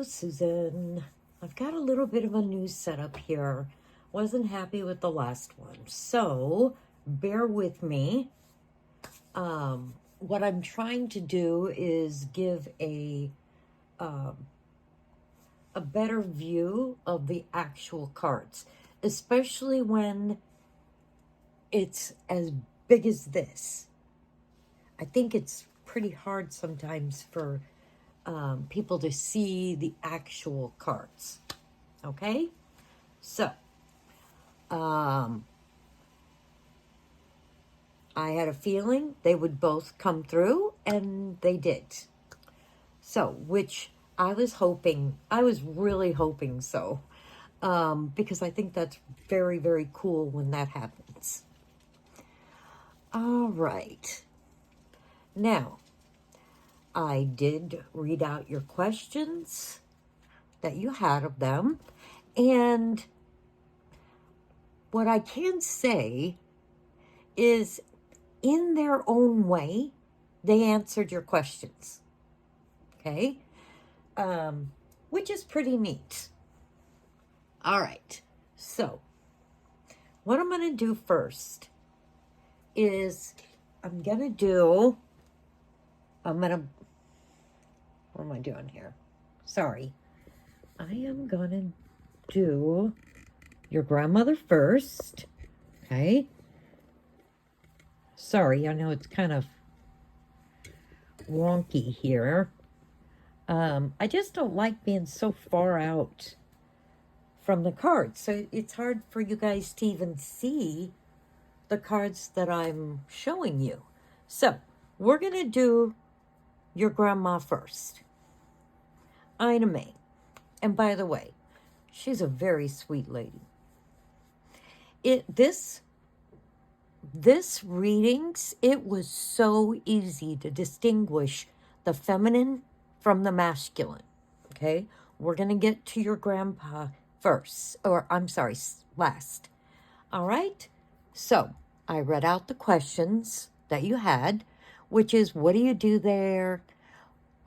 Hello, Susan. I've got a little bit of a new setup here. Wasn't happy with the last one, so bear with me. What I'm trying to do is give a better view of the actual cards, especially when it's as big as this. I think it's pretty hard sometimes for people to see the actual cards. Okay? So, I had a feeling they would both come through, and they did. So, which I was really hoping so, because I think that's very, very cool when that happens. All right. Now, I did read out your questions that you had of them, and what I can say is, in their own way, they answered your questions. Okay? Which is pretty neat. All right. So, what I'm going to do first is what am I doing here? Sorry. I am going to do your grandmother first. Okay? Sorry, I know it's kind of wonky here. I just don't like being so far out from the cards. So it's hard for you guys to even see the cards that I'm showing you. So we're going to do your grandma first. Ina May. And by the way, she's a very sweet lady. This readings, it was so easy to distinguish the feminine from the masculine. Okay? We're going to get to your grandpa first, or I'm sorry, last. All right? So, I read out the questions that you had, which is, what do you do there?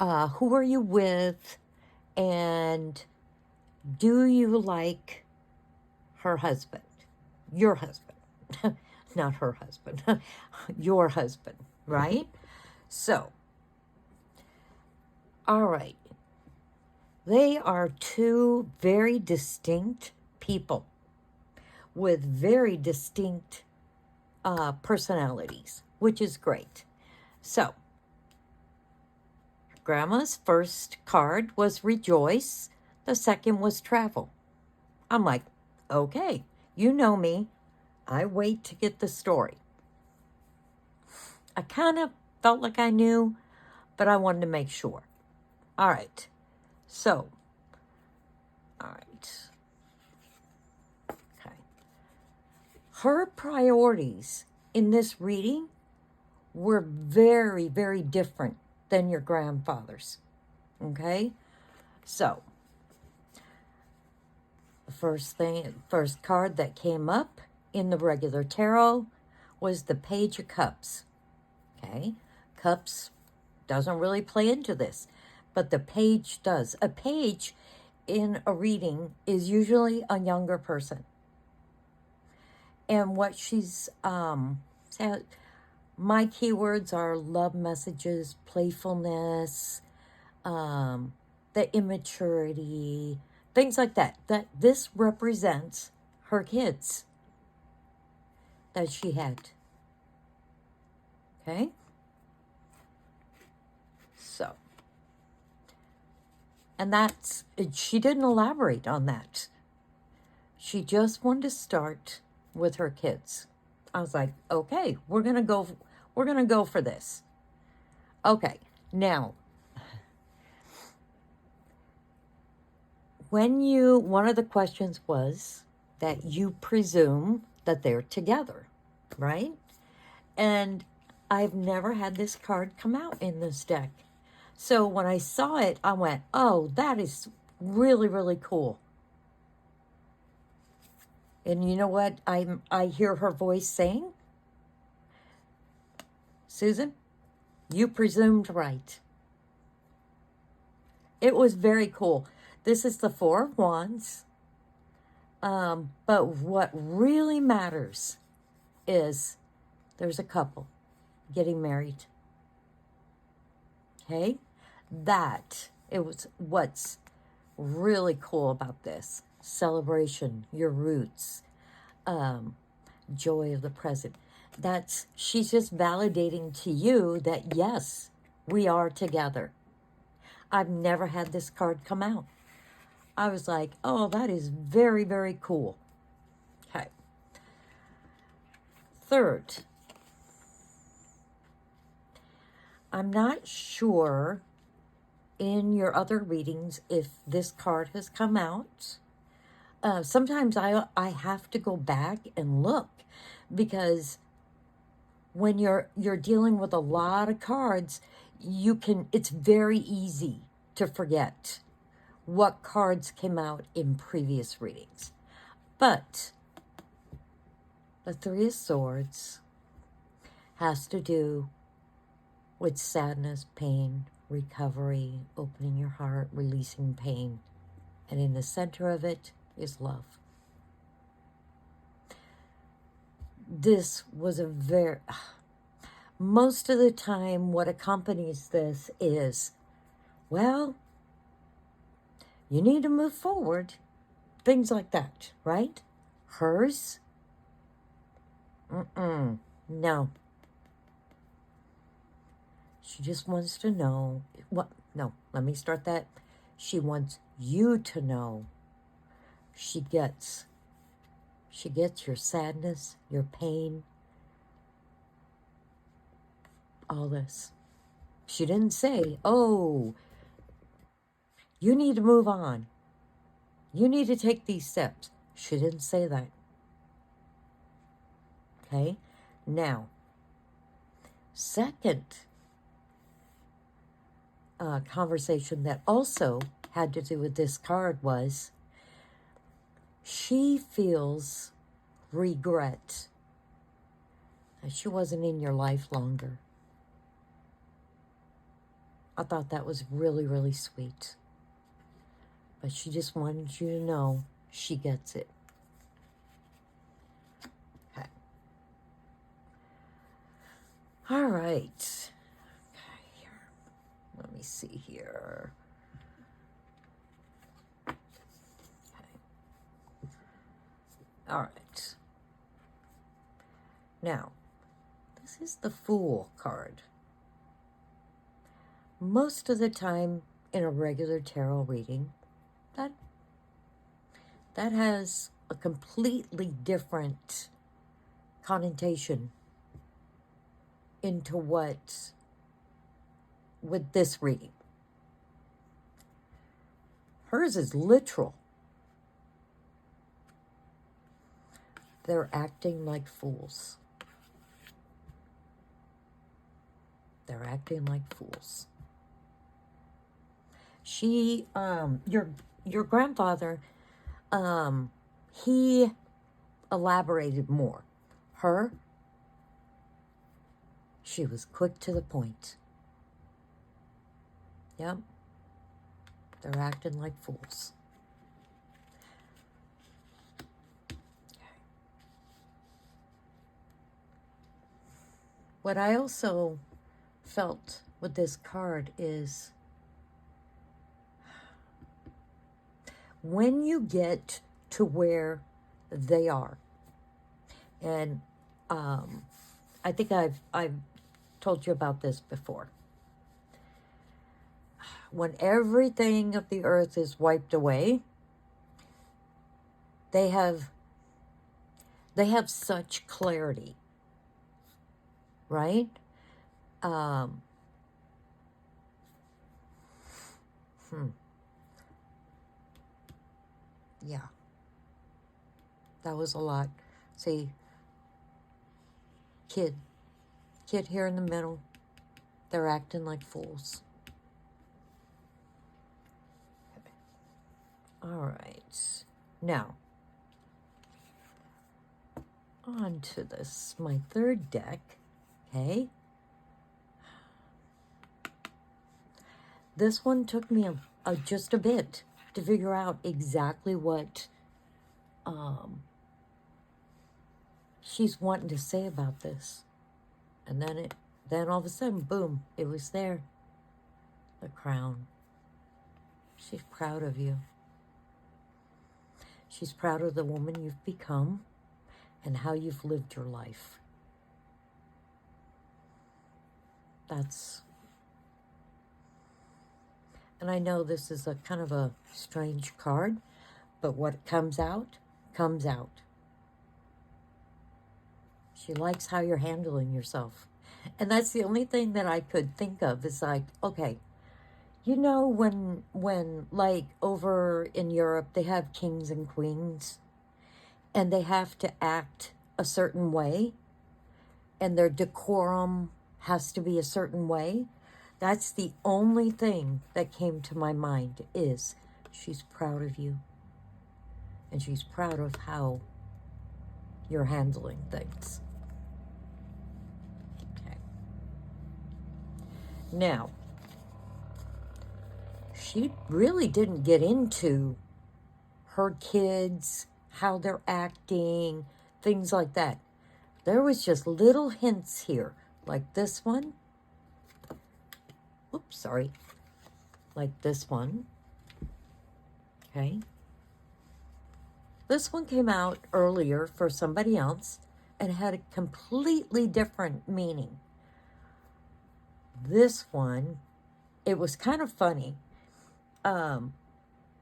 Who are you with? And do you like her husband? Your husband. Not her husband. Your husband, right? So, all right. They are two very distinct people with very distinct personalities, which is great. So, Grandma's first card was rejoice. The second was travel. I'm like, okay, you know me. I wait to get the story. I kind of felt like I knew, but I wanted to make sure. All right. So, all right. Okay. Her priorities in this reading were very, very different than your grandfather's. Okay? So, the first card that came up in the regular tarot was the Page of Cups. Okay? Cups doesn't really play into this, but the page does. A page in a reading is usually a younger person. And what she's said, my keywords are love messages, playfulness, the immaturity, things like that. That this represents her kids that she had. Okay? So, and she didn't elaborate on that. She just wanted to start with her kids. I was like, okay, we're gonna go for this. Okay, now, one of the questions was that you presume that they're together, right? And I've never had this card come out in this deck. So when I saw it, I went, oh, that is really, really cool. And you know what I hear her voice saying? Susan, you presumed right. It was very cool. This is the Four of Wands. But what really matters is there's a couple getting married. Okay? That, it was what's really cool about this. Celebration, your roots, joy of the present. She's just validating to you that yes, we are together. I've never had this card come out. I was like, oh, that is very, very cool. Okay. Third, I'm not sure in your other readings if this card has come out. Sometimes I have to go back and look, because when you're dealing with a lot of cards, it's very easy to forget what cards came out in previous readings. But the Three of Swords has to do with sadness, pain, recovery, opening your heart, releasing pain. And in the center of it is love. This was most of the time what accompanies this is, well, you need to move forward. Things like that, right? Hers? No. She just wants to know. No, let me start that. She wants you to know. She gets your sadness, your pain, all this. She didn't say, oh, you need to move on. You need to take these steps. She didn't say that. Okay? Now, second conversation that also had to do with this card was she feels regret that she wasn't in your life longer. I thought that was really, really sweet. But she just wanted you to know she gets it. Okay. All right. Okay. Let me see here. Okay. All right. Now, this is the Fool card. Most of the time in a regular tarot reading, that has a completely different connotation into what with this reading. Hers is literal. They're acting like fools. They're acting like fools. She, your grandfather, he elaborated more. Her, she was quick to the point. Yep. They're acting like fools. What I also felt with this card is when you get to where they are, and I think I've told you about this before. When everything of the earth is wiped away, they have such clarity, right? Yeah. That was a lot. See, kid here in the middle, they're acting like fools. Okay. All right. Now, on to this, my third deck, okay? This one took me just a bit to figure out exactly what she's wanting to say about this. And then all of a sudden, boom, it was there. The crown. She's proud of you. She's proud of the woman you've become and how you've lived your life. And I know this is a kind of a strange card, but what comes out, comes out. She likes how you're handling yourself. And that's the only thing that I could think of is like, okay, you know, when like over in Europe, they have kings and queens and they have to act a certain way and their decorum has to be a certain way. That's the only thing that came to my mind is she's proud of you. And she's proud of how you're handling things. Okay. Now, she really didn't get into her kids, how they're acting, things like that. There was just little hints here, like this one. Oops, sorry. Like this one. Okay. This one came out earlier for somebody else and had a completely different meaning. This one, it was kind of funny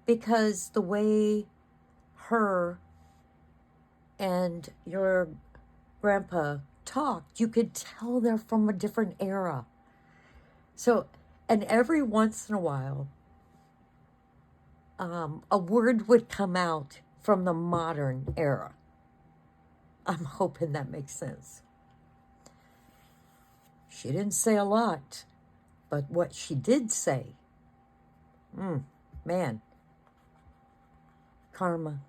because the way her and your grandpa talked, you could tell they're from a different era. So, and every once in a while, a word would come out from the modern era. I'm hoping that makes sense. She didn't say a lot, but what she did say, man, karma.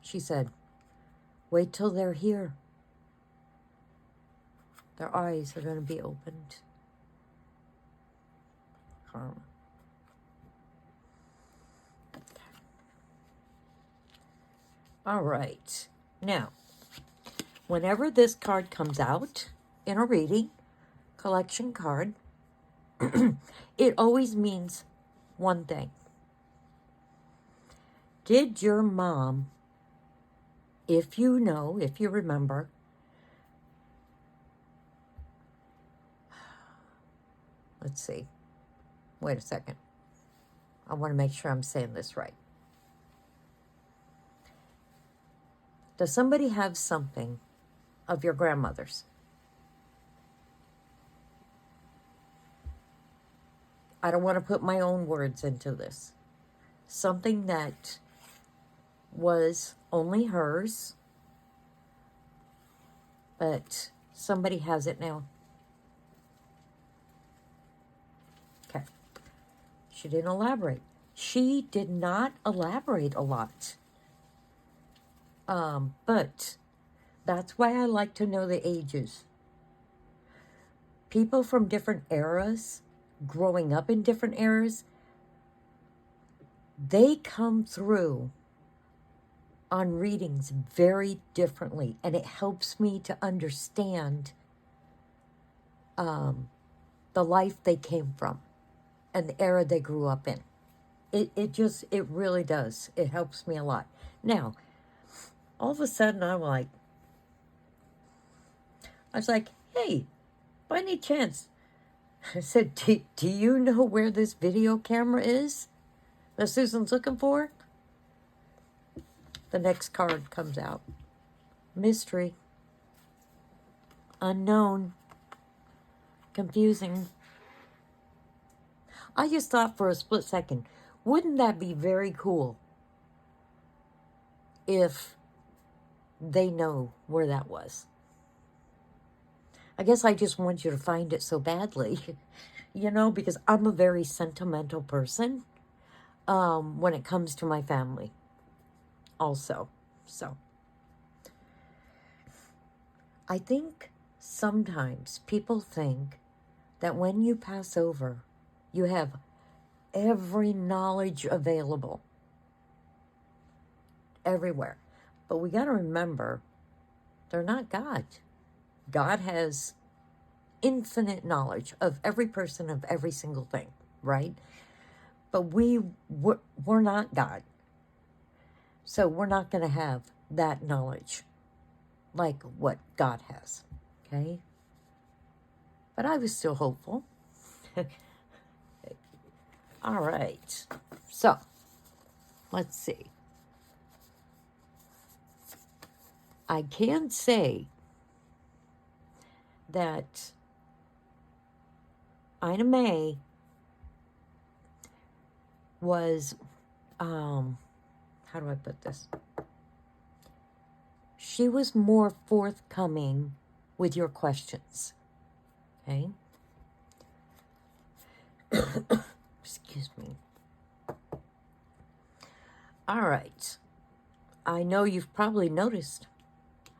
She said, wait till they're here. Their eyes are going to be opened. Karma. All right. Now, whenever this card comes out in a reading, collection card, it always means one thing. Did your mom, if you remember, let's see. Wait a second. I want to make sure I'm saying this right. Does somebody have something of your grandmother's? I don't want to put my own words into this. Something that was only hers, but somebody has it now. Okay. She didn't elaborate. She did not elaborate a lot. But that's why I like to know the ages. People from different eras, growing up in different eras, they come through on readings very differently, and it helps me to understand the life they came from and the era they grew up in. It really does. It helps me a lot. Now, all of a sudden I was like, hey, by any chance, I said, do you know where this video camera is that Susan's looking for? The next card comes out. Mystery. Unknown. Confusing. I just thought for a split second, wouldn't that be very cool if they know where that was? I guess I just want you to find it so badly, because I'm a very sentimental person when it comes to my family also. So I think sometimes people think that when you pass over, you have every knowledge available everywhere. But we got to remember, they're not God. God has infinite knowledge of every person, of every single thing, right? But we're not God. So we're not going to have that knowledge like what God has, okay? But I was still hopeful. All right. So, let's see. I can say that Ina May was, how do I put this? She was more forthcoming with your questions, okay? Excuse me. All right. I know you've probably noticed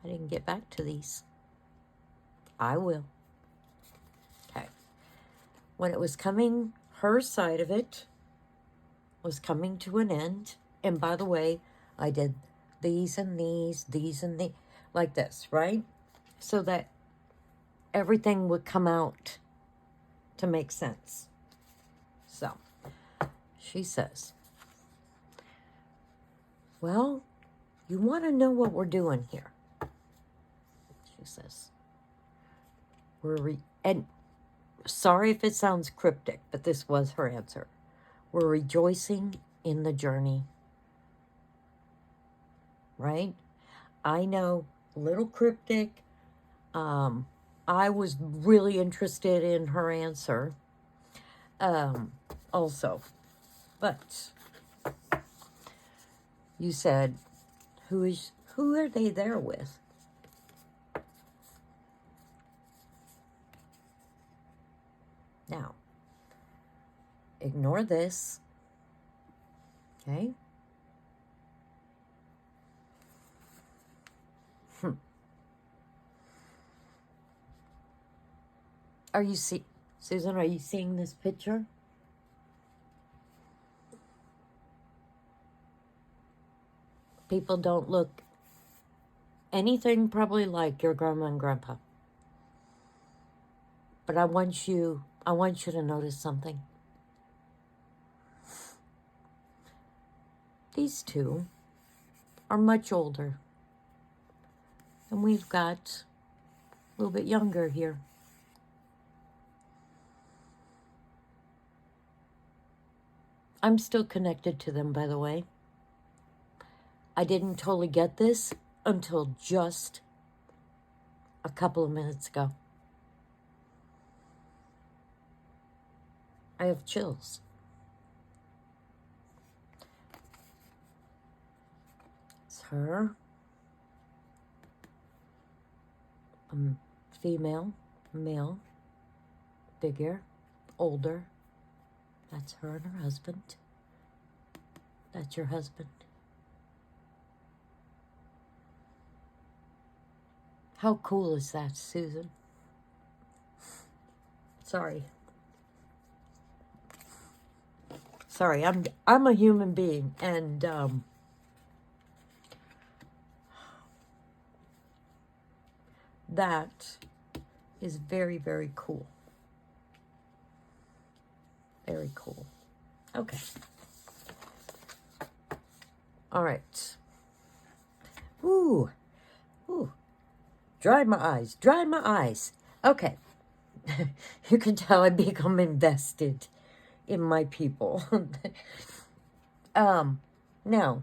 I didn't get back to these. I will. Okay. When it was coming, her side of it was coming to an end. And by the way, I did these and these and these, like this, right? So that everything would come out to make sense. So, she says, well, you want to know what we're doing here. She says, and sorry if it sounds cryptic, but this was her answer. We're rejoicing in the journey. Right? I know, a little cryptic. I was really interested in her answer. Also. But you said, who are they there with? Now, ignore this. Okay? Susan, are you seeing this picture? People don't look anything probably like your grandma and grandpa. But I want you to notice something. These two are much older. And we've got a little bit younger here. I'm still connected to them, by the way. I didn't totally get this until just a couple of minutes ago. I have chills. It's her. Female, male, bigger, older. That's her and her husband. That's your husband. How cool is that, Susan? Sorry, I'm a human being, and that is very, very cool. Very cool. Okay. All right. Ooh. Dry my eyes. Okay. You can tell I become invested in my people. Now,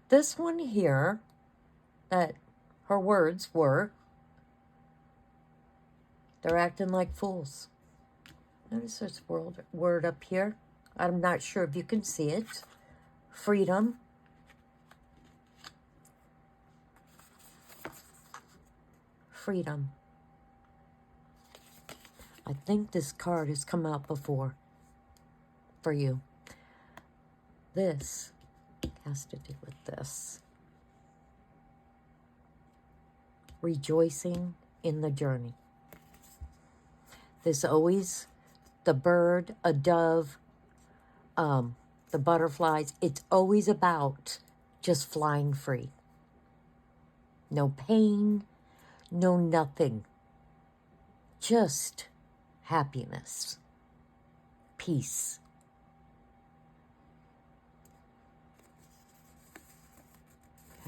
this one here, that her words were, they're acting like fools. Notice this word up here. I'm not sure if you can see it. Freedom. Freedom. I think this card has come out before for you. This has to do with this. Rejoicing in the journey. There's always the bird, a dove, the butterflies. It's always about just flying free. No pain, no nothing. Just happiness, peace.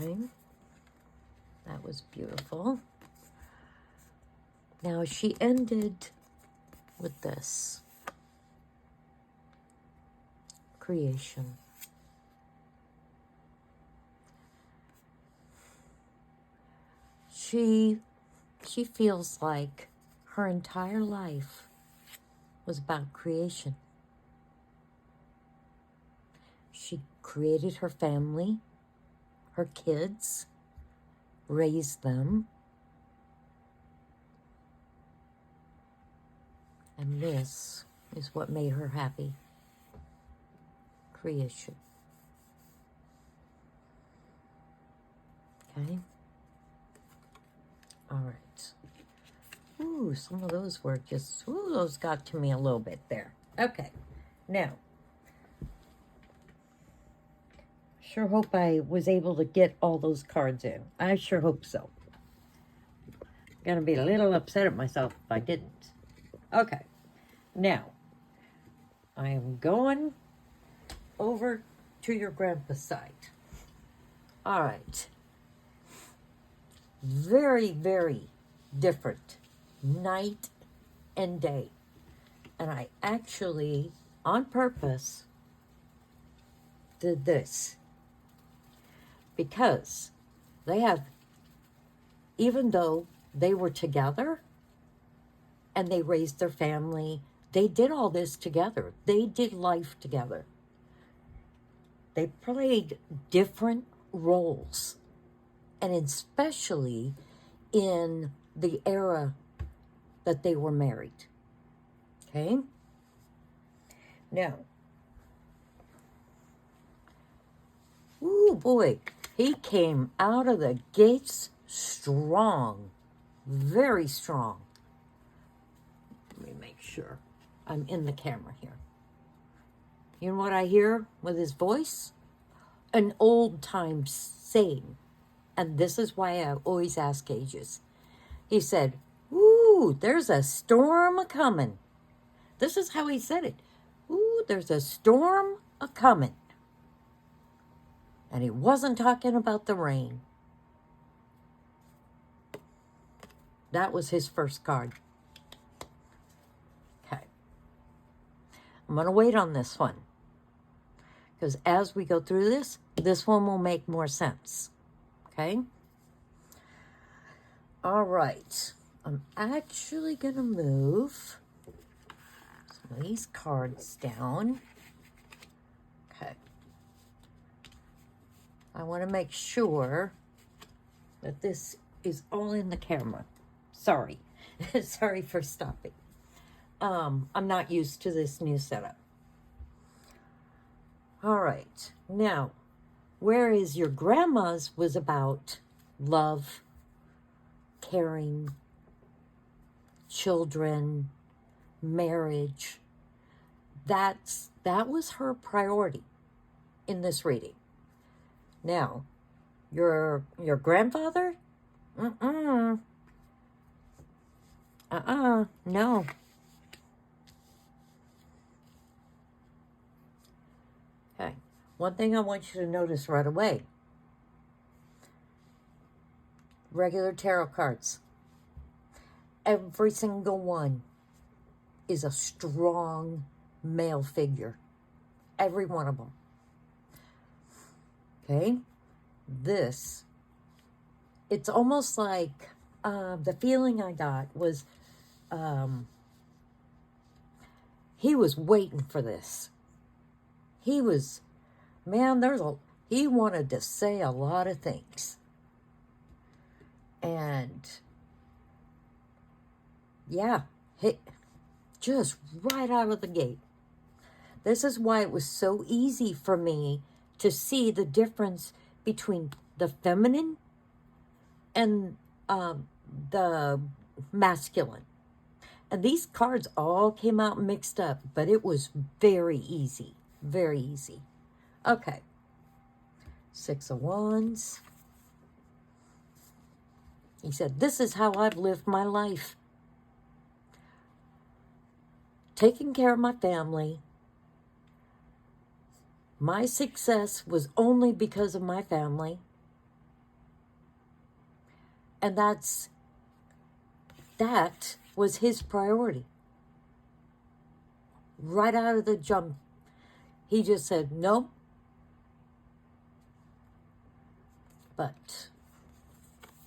Okay, that was beautiful. Now she ended with this. Creation. She feels like her entire life was about creation. She created her family, her kids, raised them, and this is what made her happy. Creation. Okay? All right. Ooh, some of those were just, ooh, those got to me a little bit there. Okay. Now, sure hope I was able to get all those cards in. I sure hope so. I'm going to be a little upset at myself if I didn't. Okay. Now, I am going over to your grandpa's side. All right. Very, very different night and day. And I actually, on purpose, did this. Because they have, even though they were together and they raised their family, they did all this together. They did life together. They played different roles. And especially in the era that they were married. Okay? Now, ooh boy, he came out of the gates strong. Very strong. Let me make sure I'm in the camera here. You know what I hear with his voice? An old time saying. And this is why I always ask ages. He said, ooh, there's a storm a-coming. This is how he said it. Ooh, there's a storm a-coming. And he wasn't talking about the rain. That was his first card. Okay. I'm going to wait on this one. Because as we go through this one will make more sense. Okay? All right. I'm actually going to move some of these cards down. Okay. I want to make sure that this is all in the camera. Sorry. Sorry for stopping. I'm not used to this new setup. All right. Now, whereas your grandma's was about love, caring, children, marriage, that was her priority in this reading. Now, your grandfather? No. Okay. One thing I want you to notice right away. Regular tarot cards. Every single one is a strong male figure. Every one of them. Okay? This, it's almost like the feeling I got was he was waiting for this. He was, man, he wanted to say a lot of things. And yeah, just right out of the gate. This is why it was so easy for me to see the difference between the feminine and the masculine. And these cards all came out mixed up, but it was very easy. Very easy. Okay. 6 of Wands. He said, this is how I've lived my life. Taking care of my family. My success was only because of my family. And that was his priority. Right out of the jump, he just said, nope. But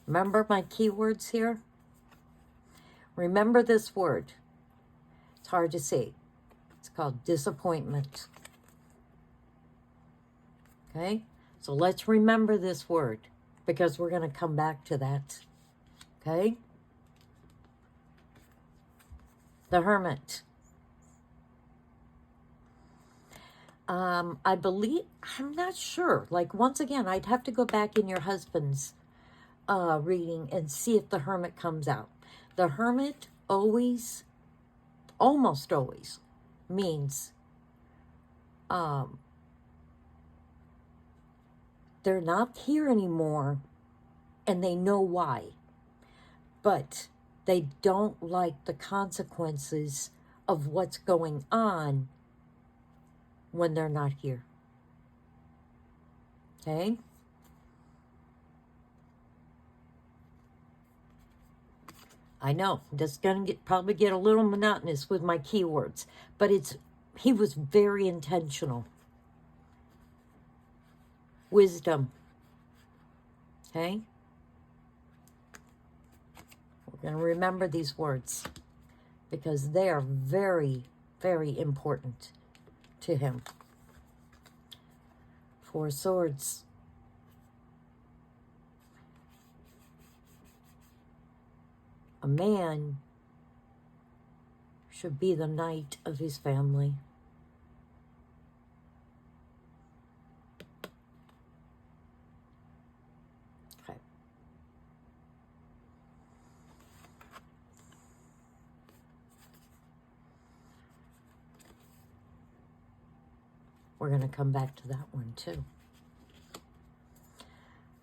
remember my keywords here? Remember this word. It's hard to see. It's called disappointment. Okay? So let's remember this word because we're going to come back to that. Okay? The Hermit. I believe, I'm not sure. Like, once again, I'd have to go back in your husband's reading and see if the Hermit comes out. The Hermit always, almost always, means they're not here anymore and they know why. But they don't like the consequences of what's going on when they're not here. Okay? I know, this is going to probably get a little monotonous with my keywords, but he was very intentional. Wisdom. Okay? We're going to remember these words because they are very, very important to him. 4 Swords. A man should be the knight of his family. Okay. We're going to come back to that one too.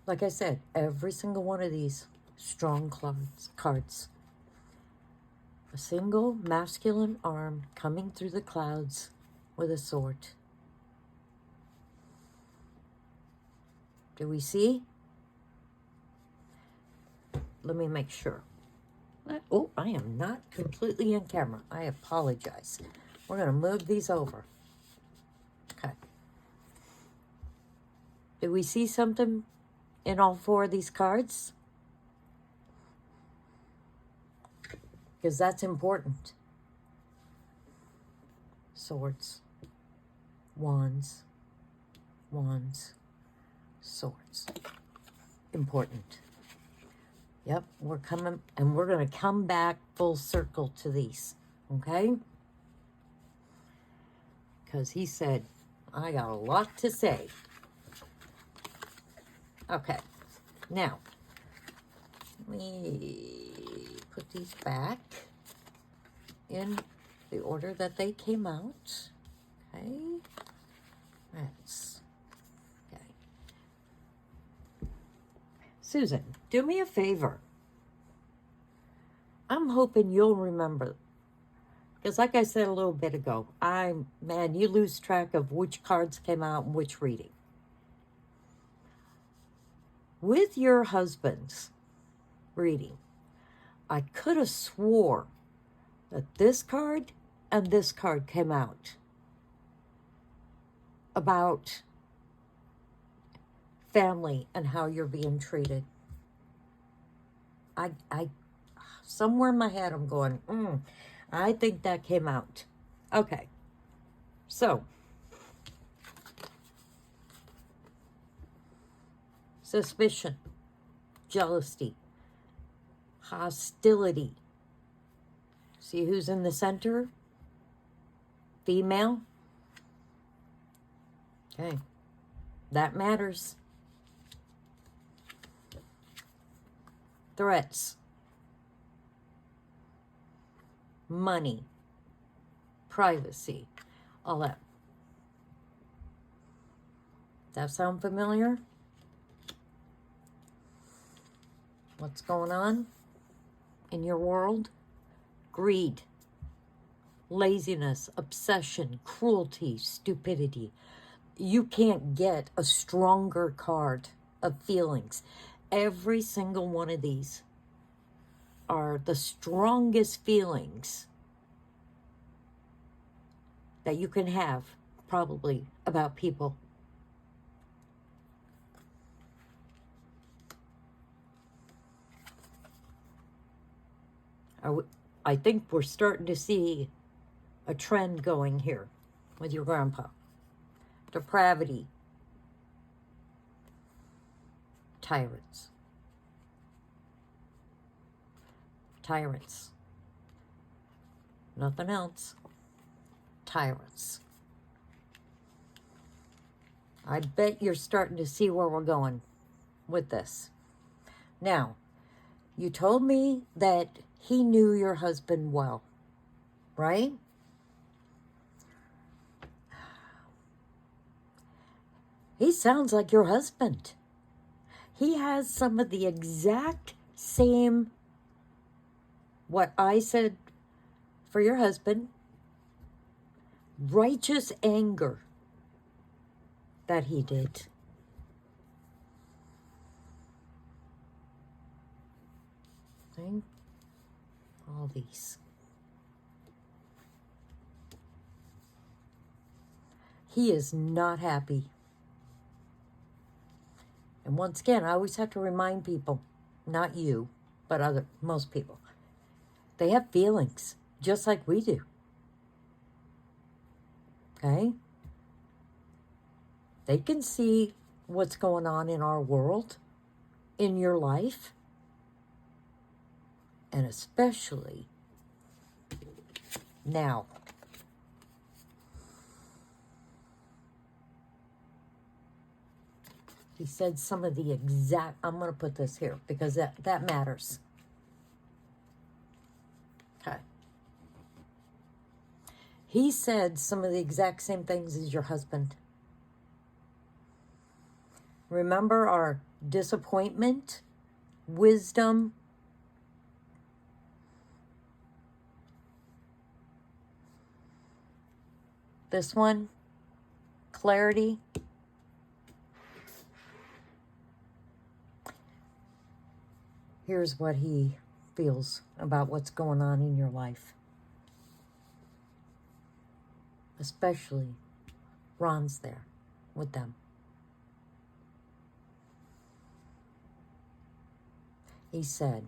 Like I said, every single one of these strong cards. A single masculine arm coming through the clouds with a sword. Do we see? Let me make sure. Oh, I am not completely in camera. I apologize. We're going to move these over. Okay. Do we see something in all 4 of these cards? Because that's important. Swords, wands, wands, swords. Important. Yep, we're coming, and we're going to come back full circle to these, okay? Because he said, I got a lot to say. Okay, now, let me put these back in the order that they came out. Okay, that's okay. Susan, do me a favor. I'm hoping you'll remember, because like I said a little bit ago, man, you lose track of which cards came out in which reading. With your husband's reading, I could have swore that this card and this card came out about family and how you're being treated. I somewhere in my head I'm going, I think that came out. Okay, so suspicion, jealousy, hostility. See who's in the center? Female. Okay, that matters. Threats, money, privacy, all that. That sound familiar? What's going on in your world? Greed, laziness, obsession, cruelty, stupidity. You can't get a stronger card of feelings. Every single one of these are the strongest feelings that you can have, probably, about people. I think we're starting to see a trend going here with your grandpa. Depravity. Tyrants. Tyrants. Nothing else. Tyrants. I bet you're starting to see where we're going with this. Now, you told me that he knew your husband well, right? He sounds like your husband. He has some of the exact same, what I said for your husband, righteous anger that he did. Okay? All these. He is not happy. And once again, I always have to remind people, not you, but most people, they have feelings just like we do. Okay? They can see what's going on in our world, in your life, and especially now. He said some of the exact, I'm going to put this here because that matters. Okay. He said some of the exact same things as your husband. Remember our disappointment, wisdom, this one, clarity. Here's what he feels about what's going on in your life. Especially Ron's there with them. He said,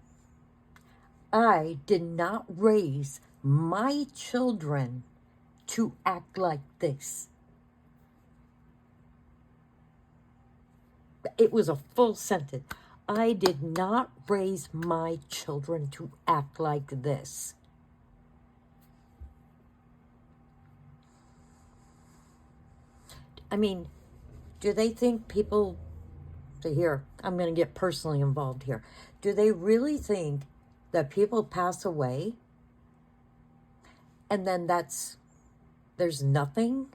I did not raise my children to act like this. It was a full sentence. I did not raise my children to act like this. I mean, do they think people, here, I'm going to get personally involved here. Do they really think that people pass away and then there's nothing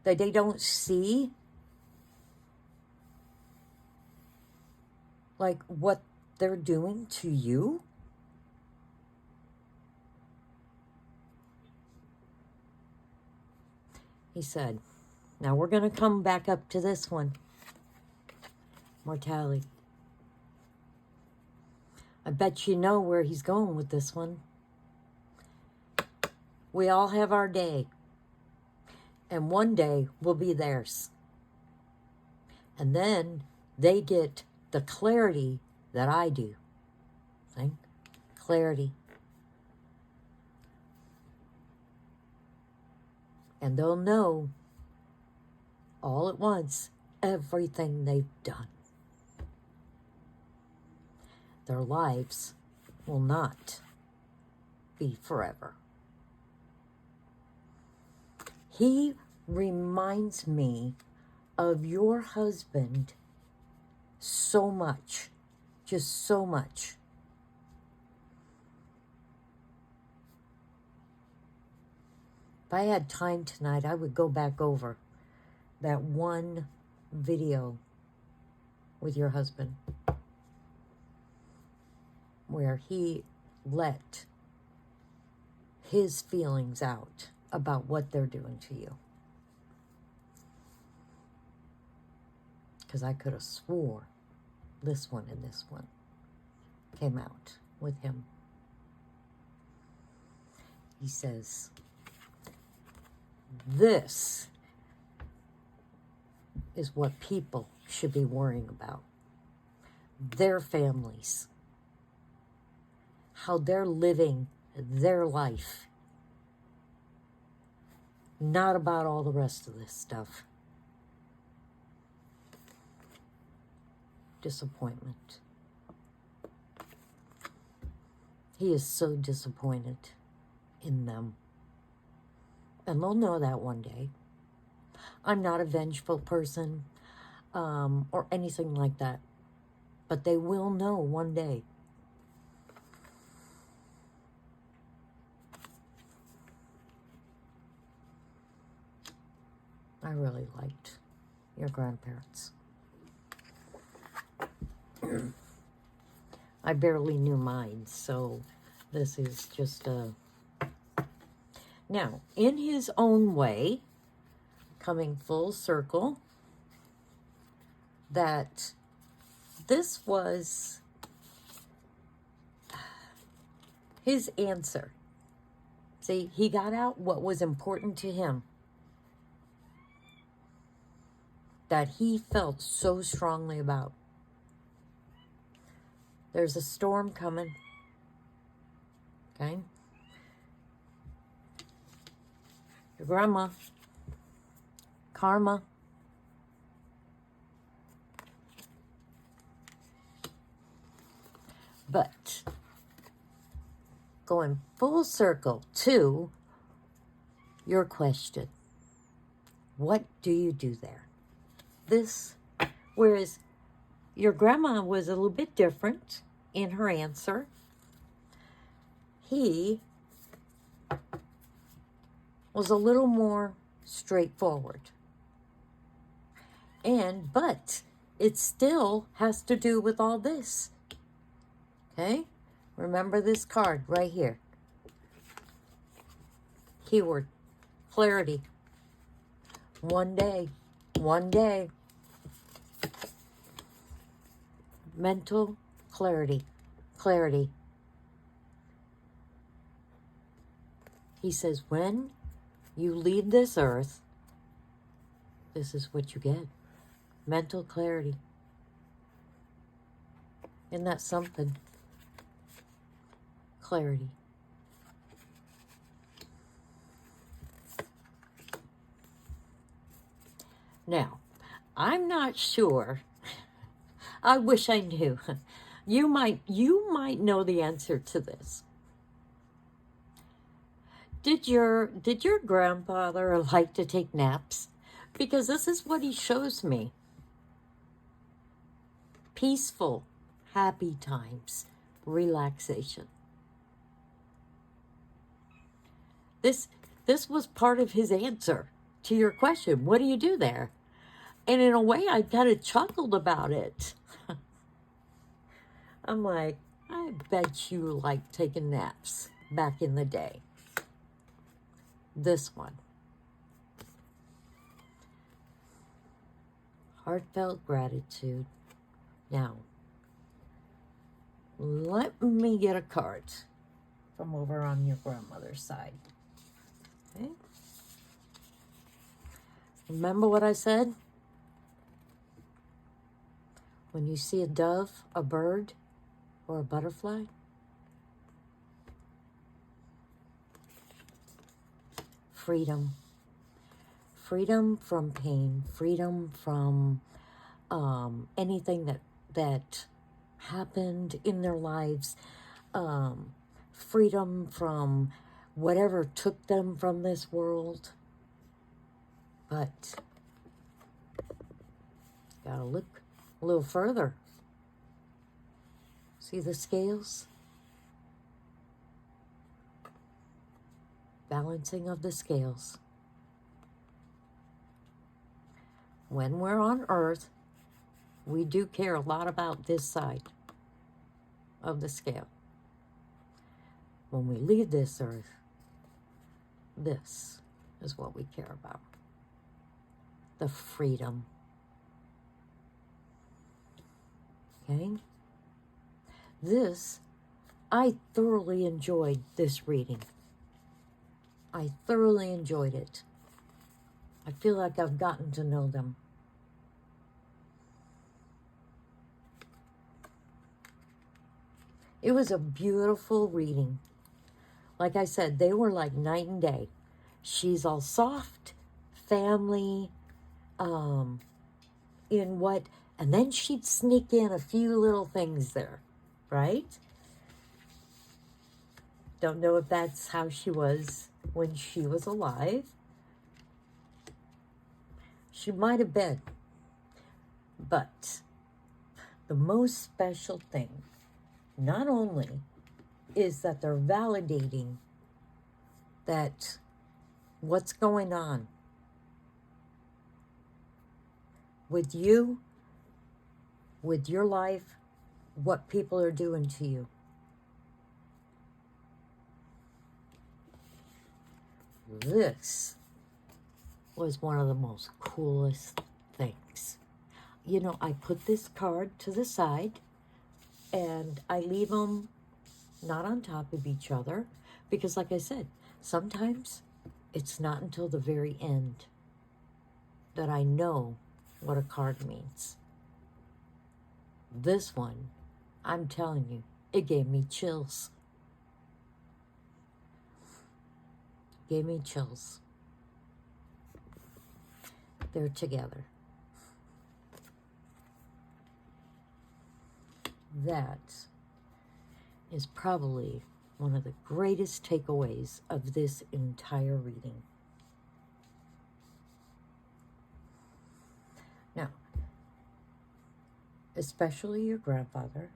that they don't see? Like what they're doing to you? He said, now we're going to come back up to this one. Mortality. I bet you know where he's going with this one. We all have our day. And one day will be theirs. And then they get the clarity that I do. See? Clarity. And they'll know all at once everything they've done. Their lives will not be forever. He reminds me of your husband so much, just so much. If I had time tonight, I would go back over that one video with your husband where he let his feelings out about what they're doing to you. Because I could have swore this one and this one came out with him. He says, this is what people should be worrying about. Their families. How they're living their life. Not about all the rest of this stuff. Disappointment. He is so disappointed in them. And they'll know that one day. I'm not a vengeful person or anything like that. But they will know one day. I really liked your grandparents. I barely knew mine, so this is just a... Now, in his own way, coming full circle, that this was his answer. See, he got out what was important to him, that he felt so strongly about. There's a storm coming. Okay? Your grandma. Karma. But going full circle to your question. What do you do there? This, whereas your grandma was a little bit different in her answer. He was a little more straightforward. But it still has to do with all this. Okay? Remember this card right here. Keyword, clarity. One day. One day. Mental clarity. Clarity. He says, when you leave this earth, this is what you get. Mental clarity. Isn't that something? Clarity. Now, I'm not sure. I wish I knew. You might know the answer to this. Did your grandfather like to take naps? Because this is what he shows me. Peaceful, happy times, relaxation. This was part of his answer to your question. What do you do there? And in a way, I kind of chuckled about it. I'm like, I bet you like taking naps back in the day. This one. Heartfelt gratitude. Now, let me get a card from over on your grandmother's side. Okay? Remember what I said? When you see a dove, a bird, or a butterfly, freedom. Freedom from pain. Freedom from anything that happened in their lives. Freedom from whatever took them from this world. But gotta look a little further. See the scales? Balancing of the scales. when we're on Earth, we do care a lot about this side of the scale. When we leave this Earth, this is what we care about. The freedom. Okay? I thoroughly enjoyed this reading. I thoroughly enjoyed it. I feel like I've gotten to know them. It was a beautiful reading. Like I said, they were like night and day. She's all soft, family, and then she'd sneak in a few little things there, right? Don't know if that's how she was when she was alive. She might have been. But the most special thing, not only is that they're validating that what's going on with you, with your life, what people are doing to you. This was one of the most coolest things. You know, I put this card to the side and I leave them not on top of each other because, like I said, sometimes it's not until the very end that I know what a card means. This one, I'm telling you, it gave me chills. Gave me chills. They're together. That is probably one of the greatest takeaways of this entire reading. Now, especially your grandfather,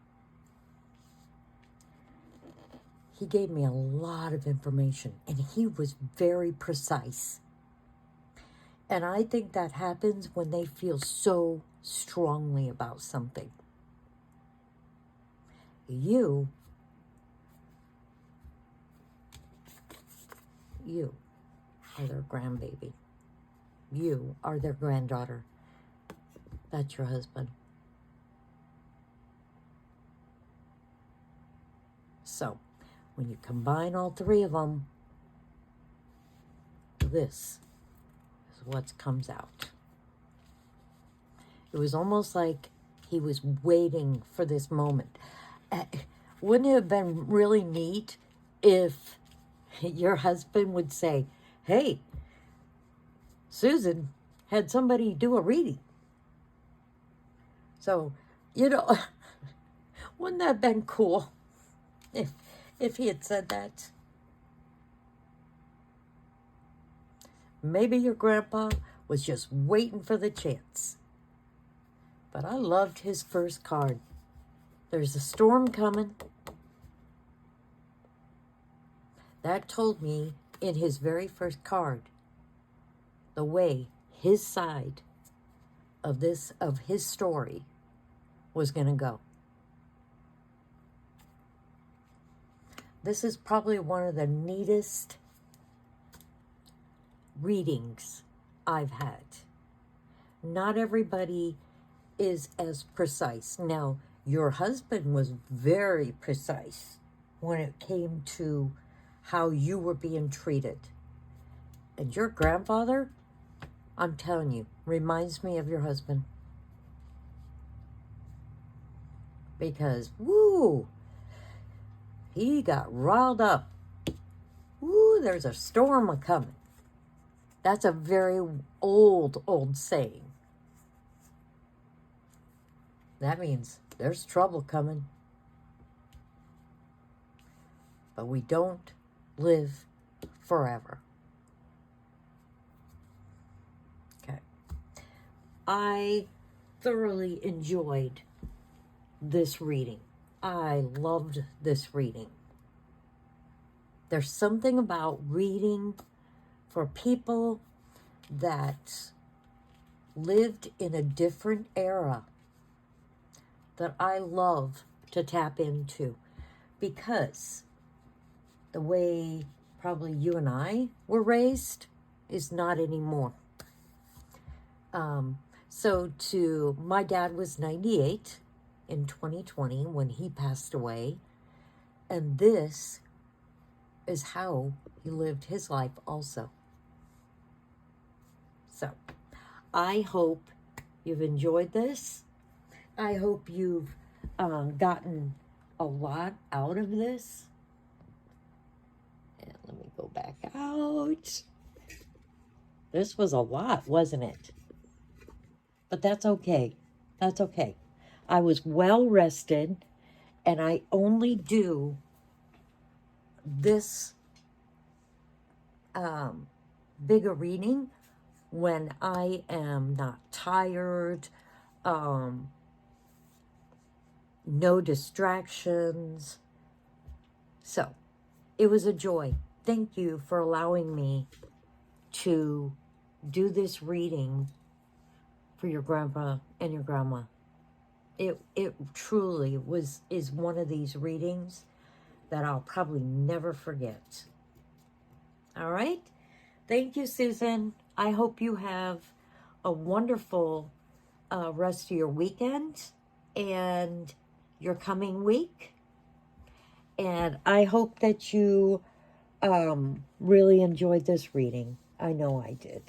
he gave me a lot of information and he was very precise. And I think that happens when they feel so strongly about something. You are their grandbaby. You are their granddaughter. That's your husband. So, when you combine all three of them, this is what comes out. It was almost like he was waiting for this moment. Wouldn't it have been really neat if your husband would say, hey, Susan had somebody do a reading. So, you know, wouldn't that have been cool if he had said that? Maybe your grandpa was just waiting for the chance. But I loved his first card. There's a storm coming. That told me in his very first card the way his side of his story was going to go. This is probably one of the neatest readings I've had. Not everybody is as precise. Now, your husband was very precise when it came to how you were being treated. And your grandfather, I'm telling you, reminds me of your husband. Because, woo, he got riled up. Woo, there's a storm a-coming. That's a very old saying. That means there's trouble coming. But we don't live forever. Okay. I thoroughly enjoyed this reading. I loved this reading. There's something about reading for people that lived in a different era that I love to tap into, because the way probably you and I were raised is not anymore. So my dad was 98 in 2020 when he passed away, and this is how he lived his life also. So I hope you've enjoyed this. I hope you've gotten a lot out of this. And let me go back out. This was a lot, wasn't it? But that's okay. That's okay. I was well rested, and I only do this bigger reading when I am not tired, no distractions. So it was a joy. Thank you for allowing me to do this reading for your grandpa and your grandma. It truly is one of these readings that I'll probably never forget. All right? Thank you, Susan. I hope you have a wonderful rest of your weekend and your coming week. And I hope that you really enjoyed this reading. I know I did.